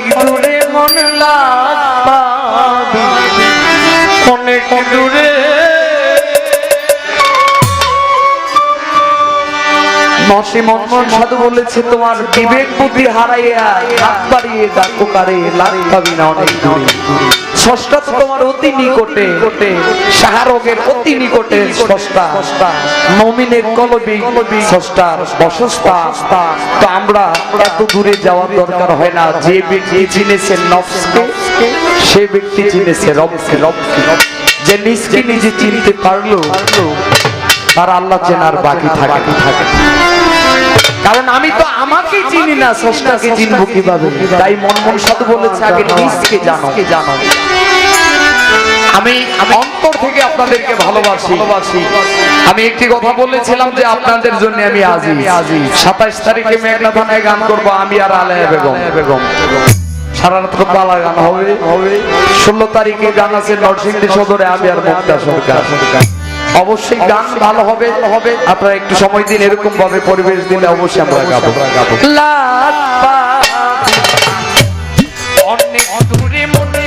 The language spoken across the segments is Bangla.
অনেক দূরে মন লাগবে, অনেক দূরে। নরসিংহ সাধু বলেছে তোমার বিবেক বুদ্ধি হারাইয়া হাত বাড়িয়ে ডাকো কারে, লাভ পাবি না অনেক দূরে। স্রষ্টা তো তোমার অতি নিকটে, সাহারগের অতি নিকটে স্রষ্টা, মুমিনের কলবে স্রষ্টার বাসস্থান। তো আমরা এত দূরে যাওয়ার দরকার হয় না। যে ব্যক্তি চিনেছে নফসকে, সে ব্যক্তি চিনেছে রবকে। যে নিজকে নিজে চিনতে পারলো আর আল্লাহ চেনার বাকি থাকে। কারণ আমি তো আমাকে চিনি না, স্রষ্টাকে চিনবো কিভাবে? তাই মনমোহন সাধু বলেছে আগে নিজকে জানো। আমি অন্তর থেকে আপনাদেরকে ভালোবাসি। আমি একটি কথা বলেছিলাম যে আপনাদের জন্য আমি আজই 27 তারিখে মেঘনা থানায় গান করবো, আমি আর আলেয়া বেগম। সারা রাত পালা গান হবে। 16 তারিখে গান আছে নরসিংদী সদরে, আমি আর মুক্তা সরকার। অবশ্যই গান ভালো হবে। আপনারা একটু সময় দিন, এরকম ভাবে পরিবেশ দিলে অবশ্যই আমরা গাবো। অনেক দূরে মনে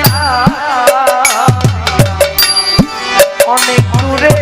অনেক দূরে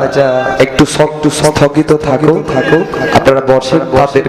আচ্ছা একটু স্থগিত থাকো আপনারা বসেন তাদের